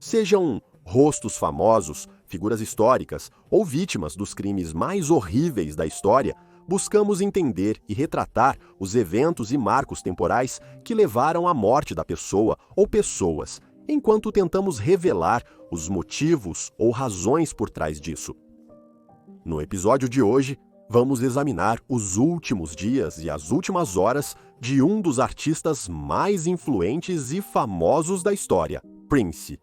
Sejam rostos famosos, figuras históricas ou vítimas dos crimes mais horríveis da história, buscamos entender e retratar os eventos e marcos temporais que levaram à morte da pessoa ou pessoas, enquanto tentamos revelar os motivos ou razões por trás disso. No episódio de hoje, vamos examinar os últimos dias e as últimas horas de um dos artistas mais influentes e famosos da história, Prince.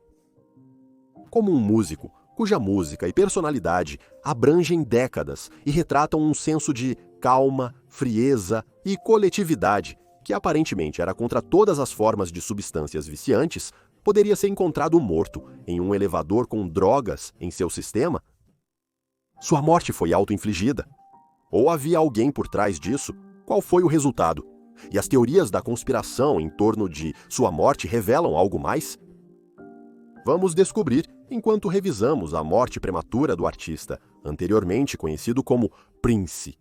Como um músico cuja música e personalidade abrangem décadas e retratam um senso de calma, frieza e coletividade que aparentemente era contra todas as formas de substâncias viciantes, poderia ser encontrado morto em um elevador com drogas em seu sistema? Sua morte foi auto-infligida? Ou havia alguém por trás disso? Qual foi o resultado? E as teorias da conspiração em torno de sua morte revelam algo mais? Vamos descobrir enquanto revisamos a morte prematura do artista, anteriormente conhecido como Prince.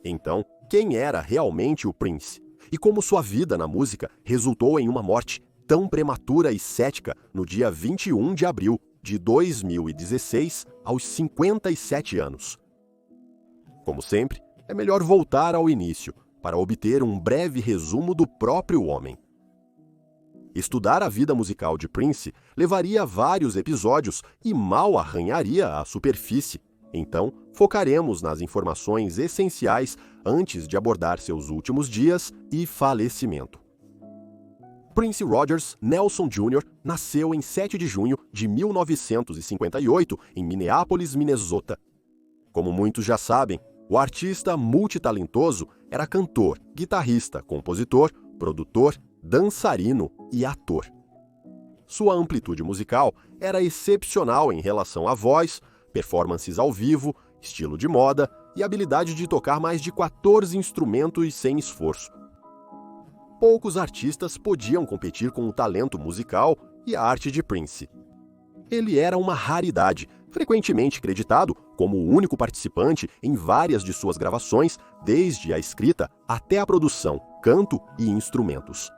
Então, quem era realmente o Prince? E como sua vida na música resultou em uma morte tão prematura e cética no dia 21 de abril de 2016, aos 57 anos? Como sempre, é melhor voltar ao início para obter um breve resumo do próprio homem. Estudar a vida musical de Prince levaria vários episódios e mal arranharia a superfície. Então, focaremos nas informações essenciais antes de abordar seus últimos dias e falecimento. Prince Rogers Nelson Jr. nasceu em 7 de junho de 1958 em Minneapolis, Minnesota. Como muitos já sabem, o artista multitalentoso era cantor, guitarrista, compositor, produtor, dançarino e ator. Sua amplitude musical era excepcional em relação à voz, performances ao vivo, estilo de moda e habilidade de tocar mais de 14 instrumentos sem esforço. Poucos artistas podiam competir com o talento musical e a arte de Prince. Ele era uma raridade, frequentemente creditado como o único participante em várias de suas gravações, desde a escrita até a produção, canto e instrumentos.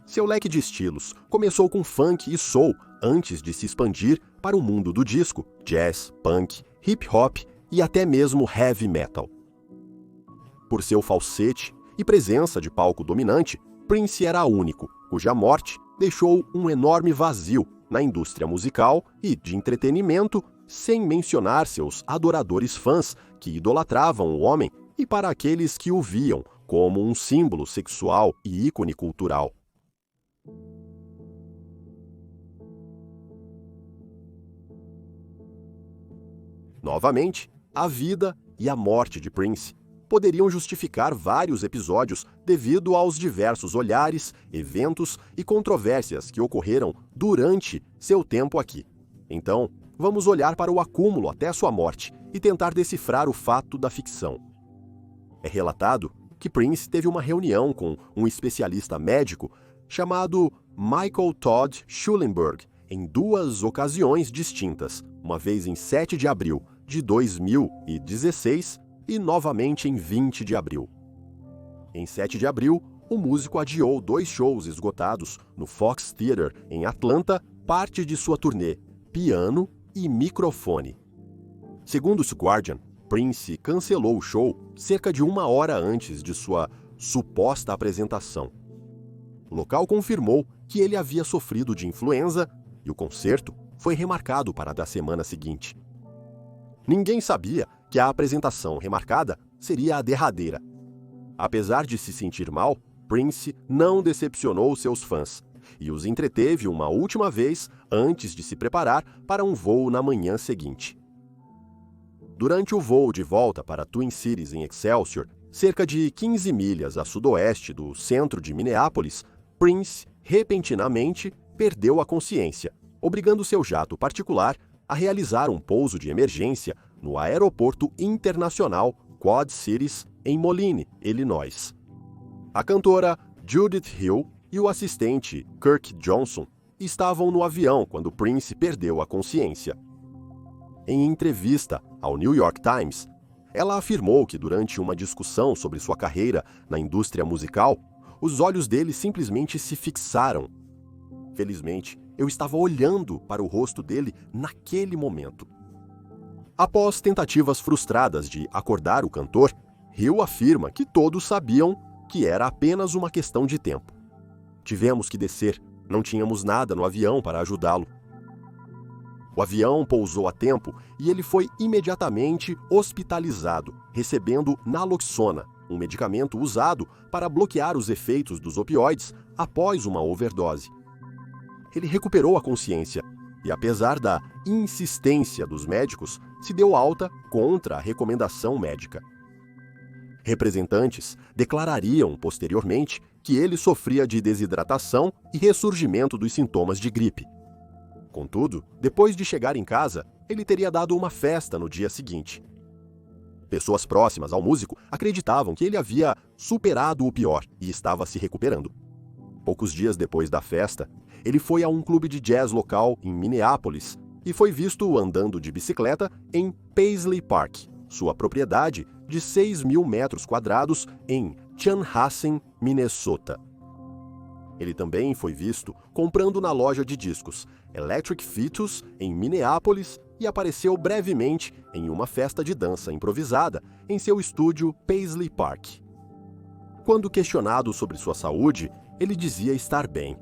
Seu leque de estilos começou com funk e soul antes de se expandir para o mundo do disco, jazz, punk, hip hop e até mesmo heavy metal. Por seu falsete e presença de palco dominante, Prince era único, cuja morte deixou um enorme vazio na indústria musical e de entretenimento, sem mencionar seus adoradores fãs que idolatravam o homem e para aqueles que o viam como um símbolo sexual e ícone cultural. Novamente, a vida e a morte de Prince poderiam justificar vários episódios devido aos diversos olhares, eventos e controvérsias que ocorreram durante seu tempo aqui. Então, vamos olhar para o acúmulo até sua morte e tentar decifrar o fato da ficção. É relatado que Prince teve uma reunião com um especialista médico chamado Michael Todd Schulenberg em 2 ocasiões distintas, uma vez em 7 de abril de 2016 e novamente em 20 de abril. Em 7 de abril, o músico adiou 2 shows esgotados no Fox Theater, em Atlanta, parte de sua turnê Piano e Microfone. Segundo o Guardian, Prince cancelou o show cerca de 1 hora antes de sua suposta apresentação. O local confirmou que ele havia sofrido de influenza e o concerto foi remarcado para a da semana seguinte. Ninguém sabia que a apresentação remarcada seria a derradeira. Apesar de se sentir mal, Prince não decepcionou seus fãs e os entreteve uma última vez antes de se preparar para um voo na manhã seguinte. Durante o voo de volta para Twin Cities em Excelsior, cerca de 15 milhas a sudoeste do centro de Minneapolis, Prince repentinamente perdeu a consciência, obrigando seu jato particular a realizar um pouso de emergência no Aeroporto Internacional Quad Cities, em Moline, Illinois. A cantora Judith Hill e o assistente Kirk Johnson estavam no avião quando Prince perdeu a consciência. Em entrevista ao New York Times, Ela afirmou que durante uma discussão sobre sua carreira na indústria musical, os olhos dele simplesmente se fixaram. Felizmente, eu estava olhando para o rosto dele naquele momento. Após tentativas frustradas de acordar o cantor, Hill afirma que todos sabiam que era apenas uma questão de tempo. Tivemos que descer, não tínhamos nada no avião para ajudá-lo. O avião pousou a tempo e ele foi imediatamente hospitalizado, recebendo naloxona, um medicamento usado para bloquear os efeitos dos opioides após uma overdose. Ele recuperou a consciência e, apesar da insistência dos médicos, se deu alta contra a recomendação médica. Representantes declarariam posteriormente que ele sofria de desidratação e ressurgimento dos sintomas de gripe. Contudo, depois de chegar em casa, ele teria dado uma festa no dia seguinte. Pessoas próximas ao músico acreditavam que ele havia superado o pior e estava se recuperando. Poucos dias depois da festa, ele foi a um clube de jazz local em Minneapolis e foi visto andando de bicicleta em Paisley Park, sua propriedade de 6.000 metros quadrados em Chanhassen, Minnesota. Ele também foi visto comprando na loja de discos Electric Fetus, em Minneapolis, e apareceu brevemente em uma festa de dança improvisada em seu estúdio Paisley Park. Quando questionado sobre sua saúde, ele dizia estar bem.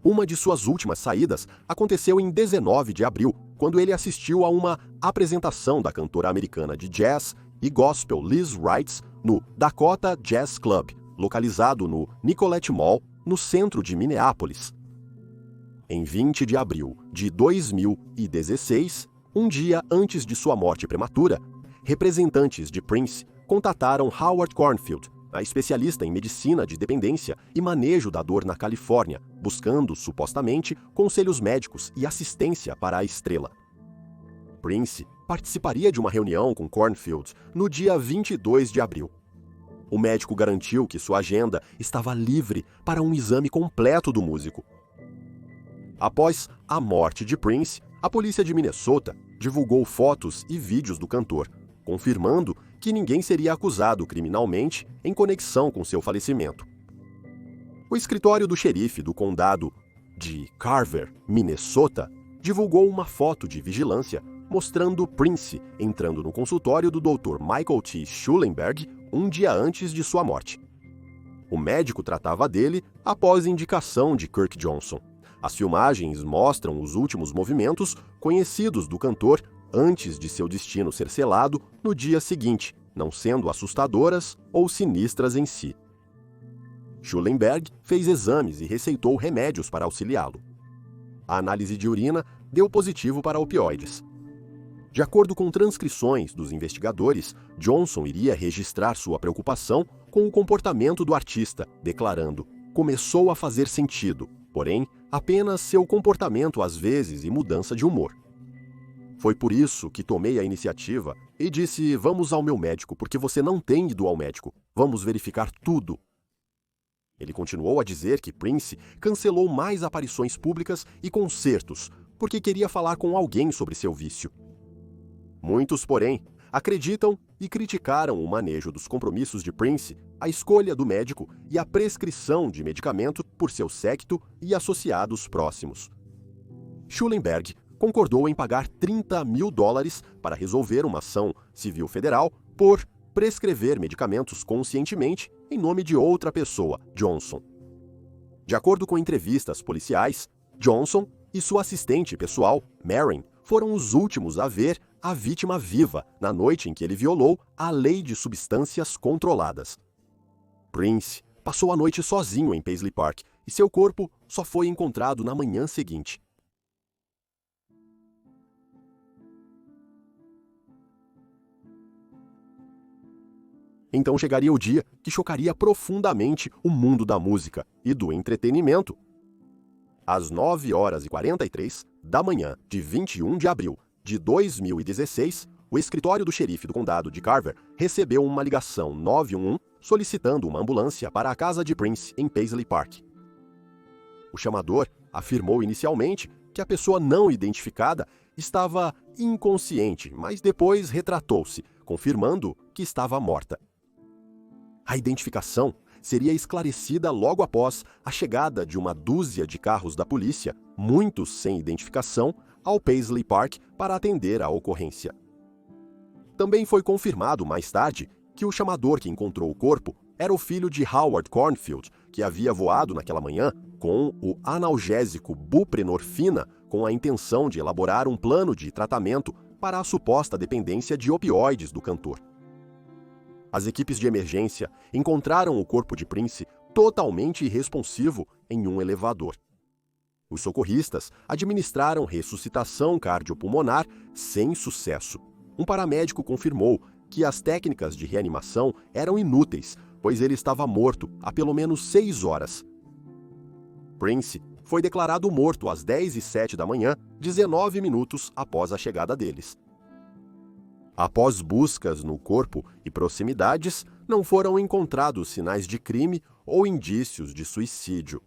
Uma de suas últimas saídas aconteceu em 19 de abril, quando ele assistiu a uma apresentação da cantora americana de jazz e gospel Liz Wright no Dakota Jazz Club, localizado no Nicollet Mall, no centro de Minneapolis. Em 20 de abril de 2016, um dia antes de sua morte prematura, representantes de Prince contataram Howard Cornfield, a especialista em medicina de dependência e manejo da dor na Califórnia, buscando, supostamente, conselhos médicos e assistência para a estrela. Prince participaria de uma reunião com Cornfield no dia 22 de abril. O médico garantiu que sua agenda estava livre para um exame completo do músico. Após a morte de Prince, a polícia de Minnesota divulgou fotos e vídeos do cantor, confirmando que ninguém seria acusado criminalmente em conexão com seu falecimento. O escritório do xerife do condado de Carver, Minnesota, divulgou uma foto de vigilância mostrando Prince entrando no consultório do Dr. Michael T. Schulenberg um dia antes de sua morte. O médico tratava dele após indicação de Kirk Johnson. As filmagens mostram os últimos movimentos conhecidos do cantor antes de seu destino ser selado no dia seguinte, não sendo assustadoras ou sinistras em si. Schulenberg fez exames e receitou remédios para auxiliá-lo. A análise de urina deu positivo para opioides. De acordo com transcrições dos investigadores, Johnson iria registrar sua preocupação com o comportamento do artista, declarando: "Começou a fazer sentido, porém, apenas seu comportamento às vezes e mudança de humor. Foi por isso que tomei a iniciativa e disse: vamos ao meu médico, porque você não tem ido ao médico. Vamos verificar tudo." Ele continuou a dizer que Prince cancelou mais aparições públicas e concertos porque queria falar com alguém sobre seu vício. Muitos, porém, acreditam e criticaram o manejo dos compromissos de Prince, a escolha do médico e a prescrição de medicamento por seu séquito e associados próximos. Schulenberg concordou em pagar $30.000 para resolver uma ação civil federal por prescrever medicamentos conscientemente em nome de outra pessoa, Johnson. De acordo com entrevistas policiais, Johnson e sua assistente pessoal, Marin, foram os últimos a ver a vítima viva na noite em que ele violou a lei de substâncias controladas. Prince passou a noite sozinho em Paisley Park e seu corpo só foi encontrado na manhã seguinte. Então chegaria o dia que chocaria profundamente o mundo da música e do entretenimento. Às 9h43 da manhã de 21 de abril de 2016, o escritório do xerife do condado de Carver recebeu uma ligação 911 solicitando uma ambulância para a casa de Prince em Paisley Park. O chamador afirmou inicialmente que a pessoa não identificada estava inconsciente, mas depois retratou-se, confirmando que estava morta. A identificação seria esclarecida logo após a chegada de uma dúzia de carros da polícia, muitos sem identificação, ao Paisley Park para atender à ocorrência. Também foi confirmado mais tarde que o chamador que encontrou o corpo era o filho de Howard Cornfield, que havia voado naquela manhã com o analgésico buprenorfina com a intenção de elaborar um plano de tratamento para a suposta dependência de opioides do cantor. As equipes de emergência encontraram o corpo de Prince totalmente irresponsivo em um elevador. Os socorristas administraram ressuscitação cardiopulmonar sem sucesso. Um paramédico confirmou que as técnicas de reanimação eram inúteis, pois ele estava morto há pelo menos 6 horas. Prince foi declarado morto às 10h07 da manhã, 19 minutos após a chegada deles. Após buscas no corpo e proximidades, não foram encontrados sinais de crime ou indícios de suicídio.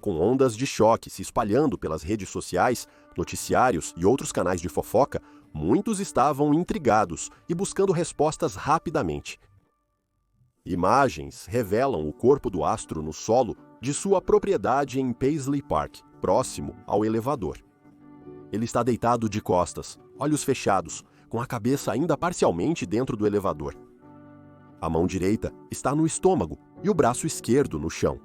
Com ondas de choque se espalhando pelas redes sociais, noticiários e outros canais de fofoca, muitos estavam intrigados e buscando respostas rapidamente. Imagens revelam o corpo do astro no solo de sua propriedade em Paisley Park, próximo ao elevador. Ele está deitado de costas, olhos fechados, com a cabeça ainda parcialmente dentro do elevador. A mão direita está no estômago e o braço esquerdo no chão.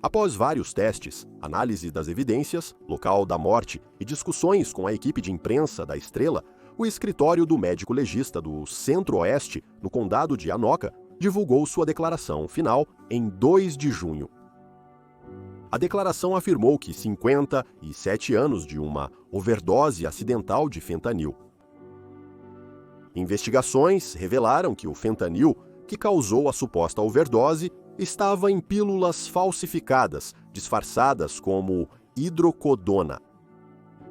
Após vários testes, análise das evidências, local da morte e discussões com a equipe de imprensa da Estrela, o escritório do médico legista do Centro-Oeste, no condado de Anoka, divulgou sua declaração final em 2 de junho. A declaração afirmou que 57 anos de uma overdose acidental de fentanil. Investigações revelaram que o fentanil, que causou a suposta overdose, estava em pílulas falsificadas, disfarçadas como hidrocodona.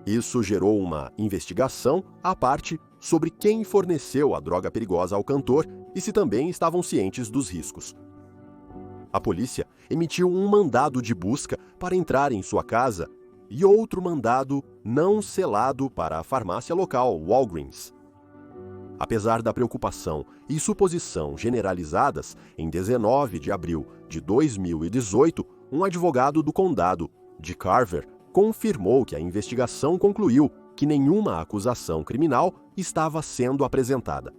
Isso gerou uma investigação à parte sobre quem forneceu a droga perigosa ao cantor e se também estavam cientes dos riscos. A polícia emitiu um mandado de busca para entrar em sua casa e outro mandado não selado para a farmácia local, Walgreens. Apesar da preocupação e suposição generalizadas, em 19 de abril de 2018, um advogado do condado de Carver confirmou que a investigação concluiu que nenhuma acusação criminal estava sendo apresentada.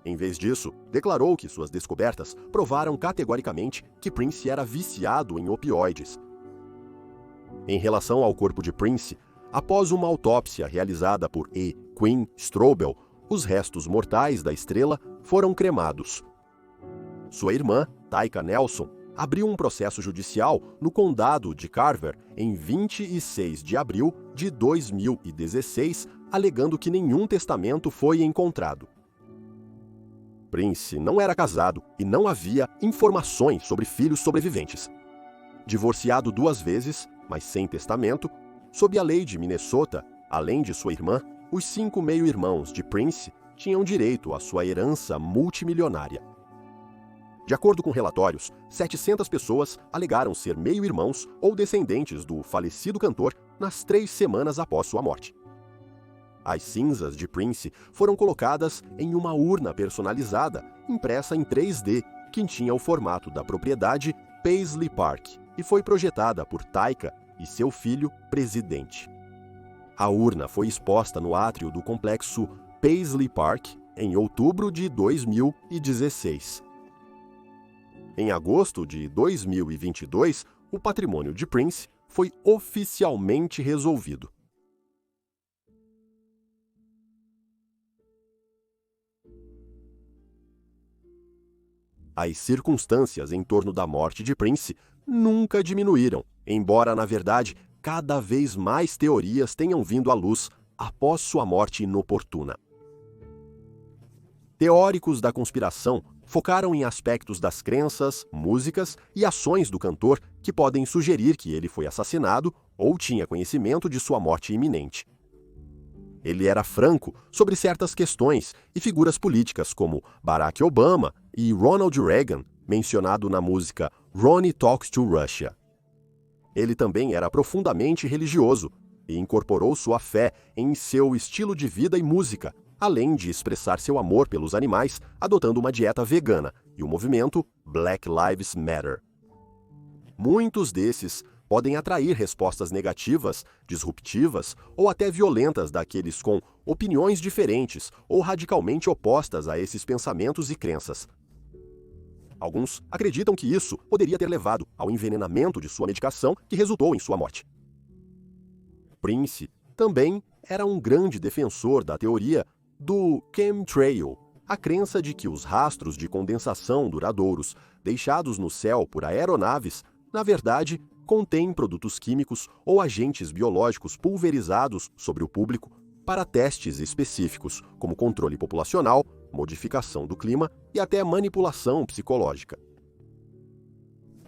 Em vez disso, declarou que suas descobertas provaram categoricamente que Prince era viciado em opioides. Em relação ao corpo de Prince, após uma autópsia realizada por E. Quinn Strobel, os restos mortais da estrela foram cremados. Sua irmã, Tyka Nelson, abriu um processo judicial no condado de Carver em 26 de abril de 2016, alegando que nenhum testamento foi encontrado. Prince não era casado e não havia informações sobre filhos sobreviventes. Divorciado 2 vezes, mas sem testamento, sob a lei de Minnesota, além de sua irmã, os 5 meio-irmãos de Prince tinham direito à sua herança multimilionária. De acordo com relatórios, 700 pessoas alegaram ser meio-irmãos ou descendentes do falecido cantor nas 3 semanas após sua morte. As cinzas de Prince foram colocadas em uma urna personalizada, impressa em 3D, que tinha o formato da propriedade Paisley Park e foi projetada por Tyka e seu filho, presidente. A urna foi exposta no átrio do complexo Paisley Park em outubro de 2016. Em agosto de 2022, o patrimônio de Prince foi oficialmente resolvido. As circunstâncias em torno da morte de Prince nunca diminuíram, embora, na verdade, cada vez mais teorias tenham vindo à luz após sua morte inoportuna. Teóricos da conspiração focaram em aspectos das crenças, músicas e ações do cantor que podem sugerir que ele foi assassinado ou tinha conhecimento de sua morte iminente. Ele era franco sobre certas questões e figuras políticas como Barack Obama e Ronald Reagan, mencionado na música Ronnie Talks to Russia. Ele também era profundamente religioso e incorporou sua fé em seu estilo de vida e música, além de expressar seu amor pelos animais adotando uma dieta vegana e o movimento Black Lives Matter. Muitos desses podem atrair respostas negativas, disruptivas ou até violentas daqueles com opiniões diferentes ou radicalmente opostas a esses pensamentos e crenças. Alguns acreditam que isso poderia ter levado ao envenenamento de sua medicação que resultou em sua morte. Prince também era um grande defensor da teoria do chemtrail, a crença de que os rastros de condensação duradouros deixados no céu por aeronaves, na verdade, contêm produtos químicos ou agentes biológicos pulverizados sobre o público para testes específicos, como controle populacional, modificação do clima e até manipulação psicológica.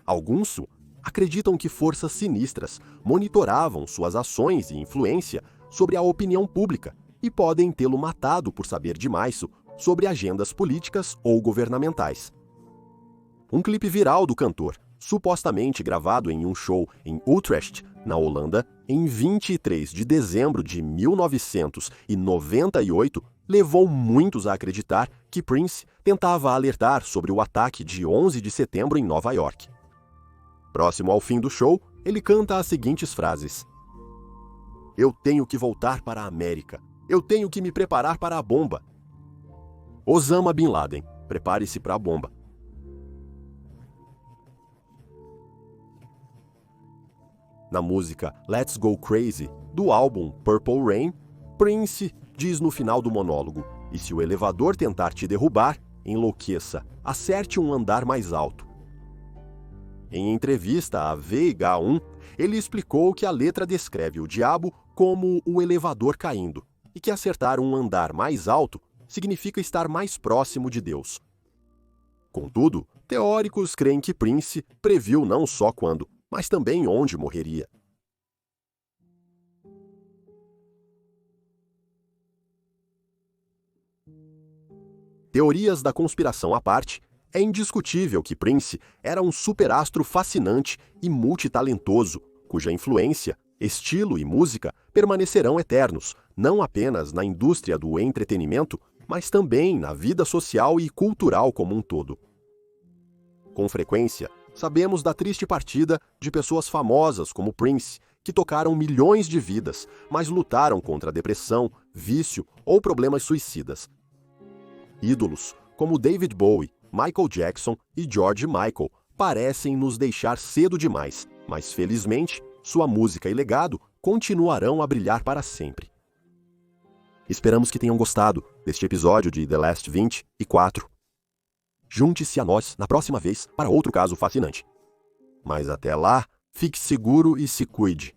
Alguns acreditam que forças sinistras monitoravam suas ações e influência sobre a opinião pública e podem tê-lo matado por saber demais sobre agendas políticas ou governamentais. Um clipe viral do cantor, supostamente gravado em um show em Utrecht, na Holanda, em 23 de dezembro de 1998, levou muitos a acreditar que Prince tentava alertar sobre o ataque de 11 de setembro em Nova York. Próximo ao fim do show, ele canta as seguintes frases: "Eu tenho que voltar para a América. Eu tenho que me preparar para a bomba. Osama Bin Laden, prepare-se para a bomba." Na música Let's Go Crazy, do álbum Purple Rain, Prince diz no final do monólogo: "E se o elevador tentar te derrubar, enlouqueça, acerte um andar mais alto." Em entrevista à VH1, ele explicou que a letra descreve o diabo como o elevador caindo, e que acertar um andar mais alto significa estar mais próximo de Deus. Contudo, teóricos creem que Prince previu não só quando, mas também onde morreria. Teorias da conspiração à parte, é indiscutível que Prince era um superastro fascinante e multitalentoso, cuja influência, estilo e música permanecerão eternos, não apenas na indústria do entretenimento, mas também na vida social e cultural como um todo. Com frequência, sabemos da triste partida de pessoas famosas como Prince, que tocaram milhões de vidas, mas lutaram contra a depressão, vício ou problemas suicidas. Ídolos como David Bowie, Michael Jackson e George Michael parecem nos deixar cedo demais, mas felizmente sua música e legado continuarão a brilhar para sempre. Esperamos que tenham gostado deste episódio de The Last 24. Junte-se a nós na próxima vez para outro caso fascinante. Mas até lá, fique seguro e se cuide.